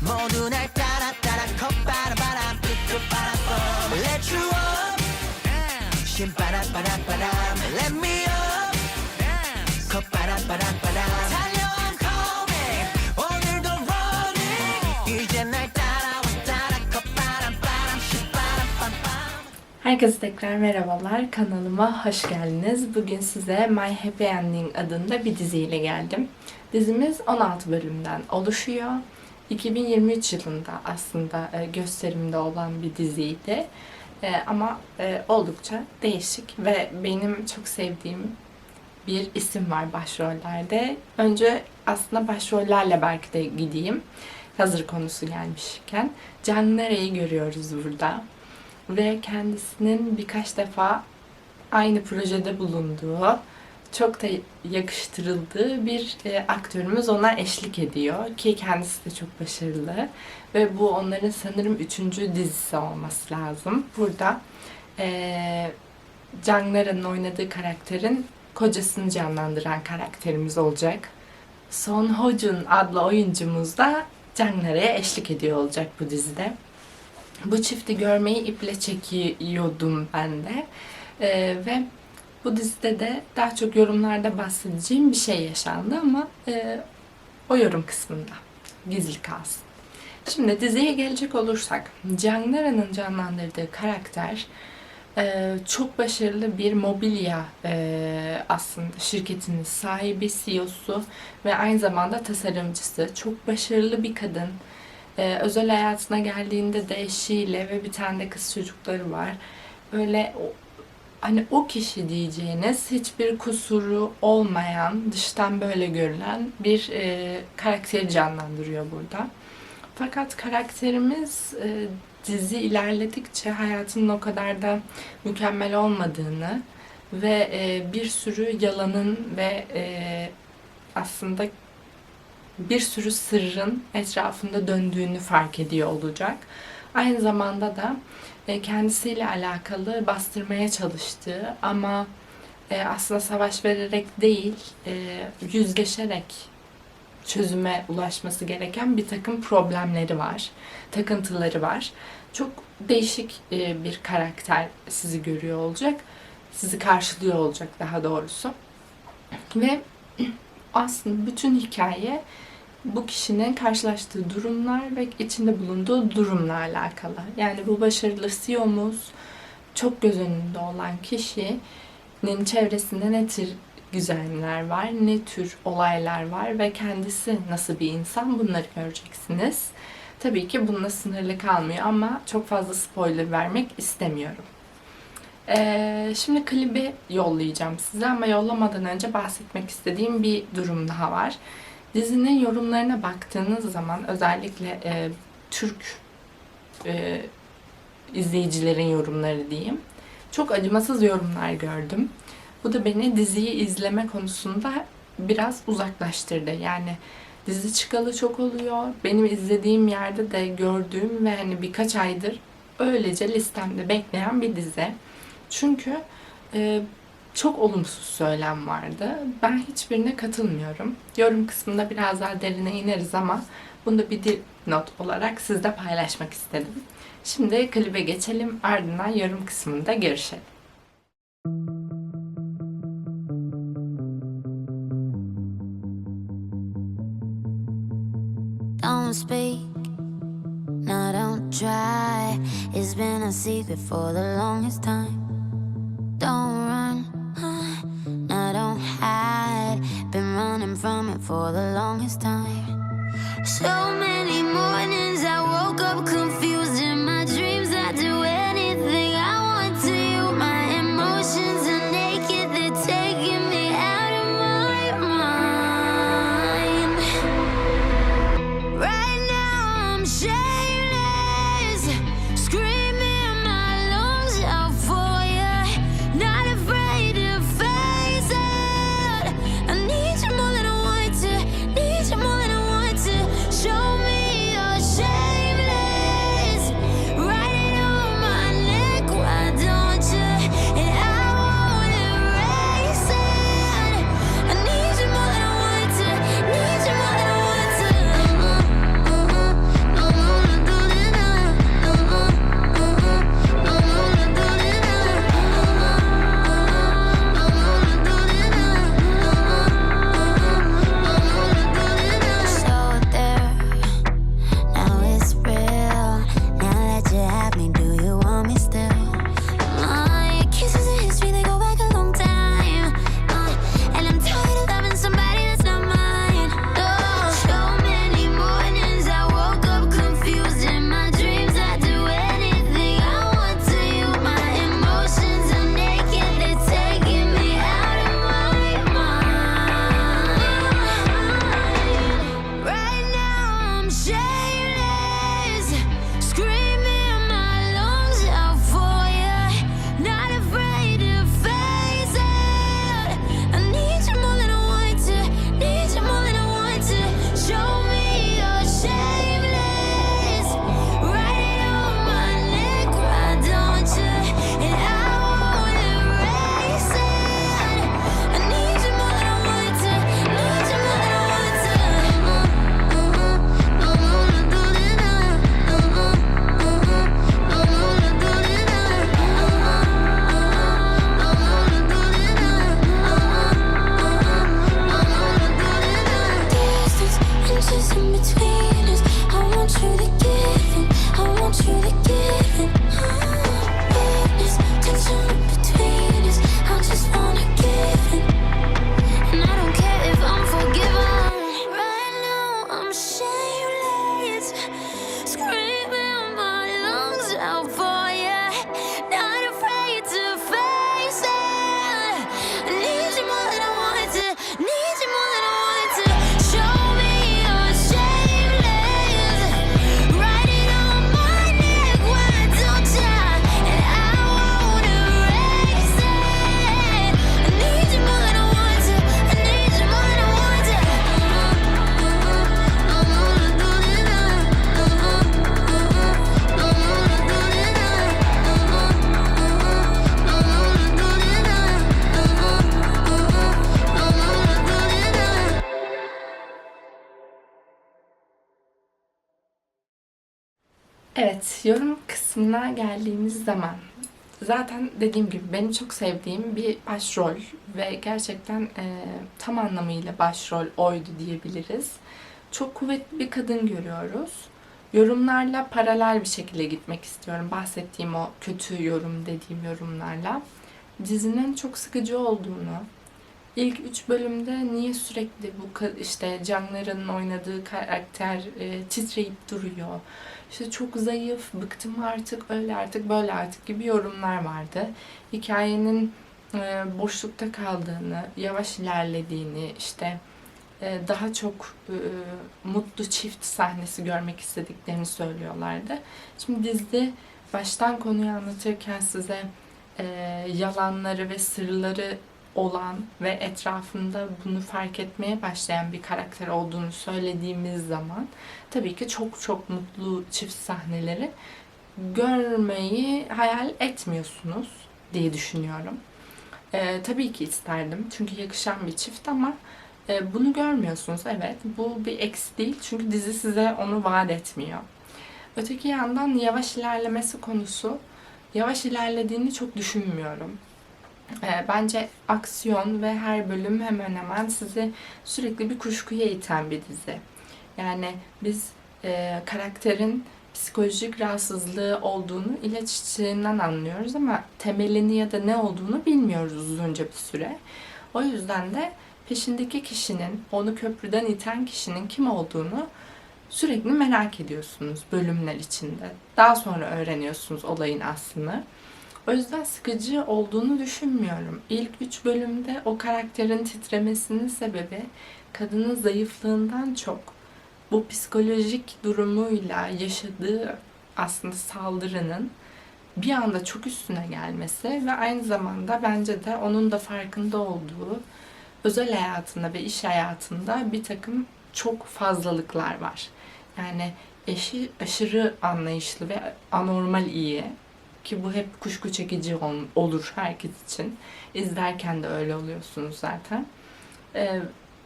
모두 날 따라 따라 콧바람 삐끗바람 Let you up 신바람바람바람 Let me up 콧바람 달려 I'm coming 오늘도 running 이제 날 따라와 따라 콧바람 신바람 Herkese tekrar merhabalar. Kanalıma hoş geldiniz. Bugün size My Happy Ending adında bir diziyle geldim. Dizimiz 16 bölümden oluşuyor. 2023 yılında aslında gösterimde olan bir diziydi. Ama oldukça değişik ve benim çok sevdiğim bir isim var başrollerde. Önce aslında başrollerle belki de gideyim. Hazır konusu gelmişken. Can Nere'yi görüyoruz burada. Ve kendisinin birkaç defa aynı projede bulunduğu, çok da yakıştırıldığı bir aktörümüz ona eşlik ediyor. Ki kendisi de çok başarılı. Ve bu onların sanırım 3. dizisi olması lazım. Burada Can Nara'nın oynadığı karakterin kocasını canlandıran karakterimiz olacak. Son Ho Jun adlı oyuncumuz da Can Nara'ya eşlik ediyor olacak bu dizide. Bu çifti görmeyi iple çekiyordum ben de. Ve bu dizide de daha çok yorumlarda bahsedeceğim bir şey yaşandı ama o yorum kısmında gizli kalsın. Şimdi diziye gelecek olursak, Can Nara'nın canlandırdığı karakter çok başarılı bir mobilya aslında şirketinin sahibi, CEO'su ve aynı zamanda tasarımcısı. Çok başarılı bir kadın. Özel hayatına geldiğinde de eşiyle ve bir tane de kız çocukları var. Öyle hani o kişi diyeceğiniz hiçbir kusuru olmayan, dıştan böyle görülen bir karakteri canlandırıyor burada. Fakat karakterimiz dizi ilerledikçe hayatının o kadar da mükemmel olmadığını ve bir sürü yalanın ve aslında bir sürü sırrın etrafında döndüğünü fark ediyor olacak. Aynı zamanda da kendisiyle alakalı bastırmaya çalıştığı ama aslında savaş vererek değil, yüzleşerek çözüme ulaşması gereken bir takım problemleri var, takıntıları var. Çok değişik bir karakter sizi görüyor olacak, sizi karşılıyor olacak daha doğrusu. Ve aslında bütün hikaye bu kişinin karşılaştığı durumlar ve içinde bulunduğu durumla alakalı. Yani bu başarılı CEO'muz çok göz önünde olan kişinin çevresinde ne tür güzellikler var, ne tür olaylar var ve kendisi nasıl bir insan, bunları göreceksiniz. Tabii ki bununla sınırlı kalmıyor ama çok fazla spoiler vermek istemiyorum. Şimdi klibi yollayacağım size ama yollamadan önce bahsetmek istediğim bir durum daha var. Dizinin yorumlarına baktığınız zaman özellikle Türk izleyicilerin yorumları diyeyim. Çok acımasız yorumlar gördüm. Bu da beni diziyi izleme konusunda biraz uzaklaştırdı. Yani dizi çıkalı çok oluyor. Benim izlediğim yerde de gördüğüm ve hani birkaç aydır öylece listemde bekleyen bir dizi. Çünkü çok olumsuz söylem vardı. Ben hiçbirine katılmıyorum. Yorum kısmında biraz daha derine ineriz ama bunu da bir dipnot olarak sizle paylaşmak istedim. Şimdi klibe geçelim, ardından yorum kısmında görüşelim. Don't speak, no don't try. It's been a secret for the longest time. Don't run, no don't hide. Been running from it for the longest time. So many mornings I woke up confused. In my dreams I do anything I want to you. My emotions are naked, they're taking me out of my mind. Right now I'm shameless, screaming my lungs out for you. Not afraid to face it. I need you more than I want to, need you more than I want to. Show me Evet, yorum kısmına geldiğimiz zaman zaten dediğim gibi benim çok sevdiğim bir başrol ve gerçekten tam anlamıyla başrol oydu diyebiliriz. Çok kuvvetli bir kadın görüyoruz. Yorumlarla paralel bir şekilde gitmek istiyorum. Bahsettiğim o kötü yorum dediğim yorumlarla. Dizinin çok sıkıcı olduğunu, İlk 3 bölümde niye sürekli bu işte Canglar'ın oynadığı karakter titreyip duruyor. İşte çok zayıf, bıktım artık, öyle artık, böyle artık gibi yorumlar vardı. Hikayenin boşlukta kaldığını, yavaş ilerlediğini, işte daha çok mutlu çift sahnesi görmek istediklerini söylüyorlardı. Şimdi dizide baştan konuyu anlatırken size yalanları ve sırları olan ve etrafında bunu fark etmeye başlayan bir karakter olduğunu söylediğimiz zaman tabii ki çok çok mutlu çift sahneleri görmeyi hayal etmiyorsunuz diye düşünüyorum. Tabii ki isterdim çünkü yakışan bir çift ama bunu görmüyorsunuz. Evet, bu bir eksi değil çünkü dizi size onu vaat etmiyor. Öteki yandan yavaş ilerlemesi konusu, yavaş ilerlediğini çok düşünmüyorum. Bence aksiyon ve her bölüm hemen hemen sizi sürekli bir kuşkuya iten bir dizi. Yani biz karakterin psikolojik rahatsızlığı olduğunu ilaç içtiğinden anlıyoruz ama temelini ya da ne olduğunu bilmiyoruz uzunca bir süre. O yüzden de peşindeki kişinin, onu köprüden iten kişinin kim olduğunu sürekli merak ediyorsunuz bölümler içinde. Daha sonra öğreniyorsunuz olayın aslını. O yüzden sıkıcı olduğunu düşünmüyorum. İlk 3 bölümde o karakterin titremesinin sebebi kadının zayıflığından çok bu psikolojik durumuyla yaşadığı aslında saldırının bir anda çok üstüne gelmesi ve aynı zamanda bence de onun da farkında olduğu özel hayatında ve iş hayatında bir takım çok fazlalıklar var. Yani eşi aşırı anlayışlı ve anormal iyi. Ki bu hep kuşku çekici olur herkes için. İzlerken de öyle oluyorsunuz zaten.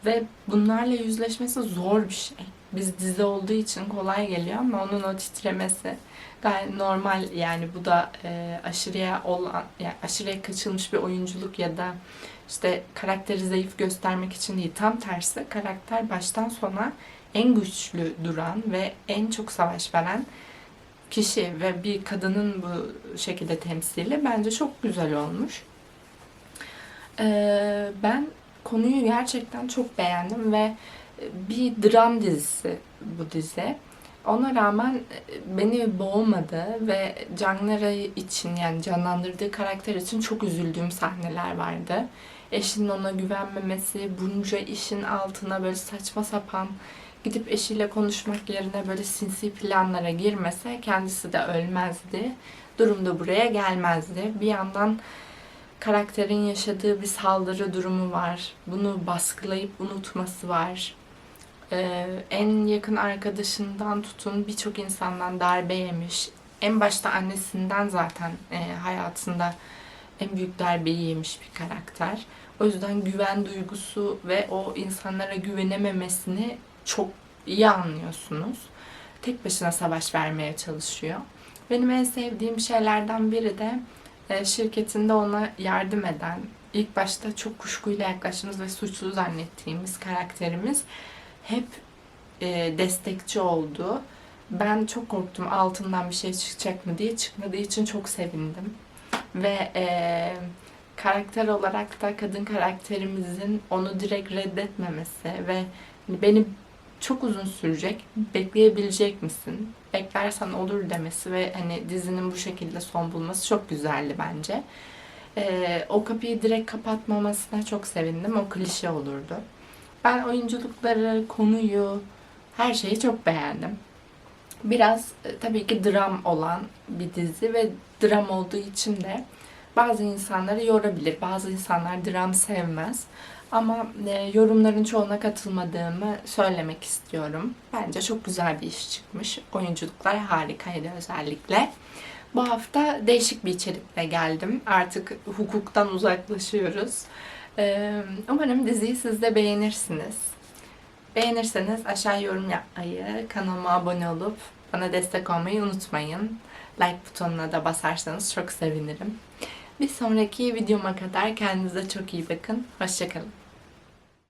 Ve bunlarla yüzleşmesi zor bir şey. Biz dizi olduğu için kolay geliyor ama onun o titremesi gayet normal. Yani bu da yani aşırıya kaçılmış bir oyunculuk ya da işte karakteri zayıf göstermek için değil. Tam tersi karakter baştan sona en güçlü duran ve en çok savaş veren kişi ve bir kadının bu şekilde temsili bence çok güzel olmuş. Ben konuyu gerçekten çok beğendim ve bir dram dizisi bu dizi. Ona rağmen beni boğmadı ve Canlara için yani canlandırdığı karakter için çok üzüldüğüm sahneler vardı. Eşinin ona güvenmemesi, bunca işin altına böyle saçma sapan gidip eşiyle konuşmak yerine böyle sinsi planlara girmese kendisi de ölmezdi. Durum da buraya gelmezdi. Bir yandan karakterin yaşadığı bir saldırı durumu var. Bunu baskılayıp unutması var. En yakın arkadaşından tutun birçok insandan darbe yemiş. En başta annesinden zaten hayatında en büyük darbeyi yemiş bir karakter. O yüzden güven duygusu ve o insanlara güvenememesini çok iyi anlıyorsunuz. Tek başına savaş vermeye çalışıyor. Benim en sevdiğim şeylerden biri de şirketinde ona yardım eden, ilk başta çok kuşkuyla yaklaştığımız ve suçlu zannettiğimiz karakterimiz hep destekçi oldu. Ben çok korktum altından bir şey çıkacak mı diye. Çıkmadığı için çok sevindim. Ve karakter olarak da kadın karakterimizin onu direkt reddetmemesi ve beni çok uzun sürecek, bekleyebilecek misin? Beklersen olur demesi ve hani dizinin bu şekilde son bulması çok güzeldi bence. O kapıyı direkt kapatmamasına çok sevindim. O klişe olurdu. Ben oyunculukları, konuyu, her şeyi çok beğendim. Biraz tabii ki dram olan bir dizi ve dram olduğu için de bazı insanları yorabilir. Bazı insanlar dram sevmez. Ama yorumların çoğuna katılmadığımı söylemek istiyorum. Bence çok güzel bir iş çıkmış. Oyunculuklar harikaydı özellikle. Bu hafta değişik bir içerikle geldim. Artık hukuktan uzaklaşıyoruz. Umarım diziyi siz de beğenirsiniz. Beğenirseniz aşağı yorum yapmayı, kanalıma abone olup Bana destek olmayı unutmayın. Like butonuna da basarsanız çok sevinirim. Bir sonraki videoma kadar kendinize çok iyi bakın. Hoşça kalın.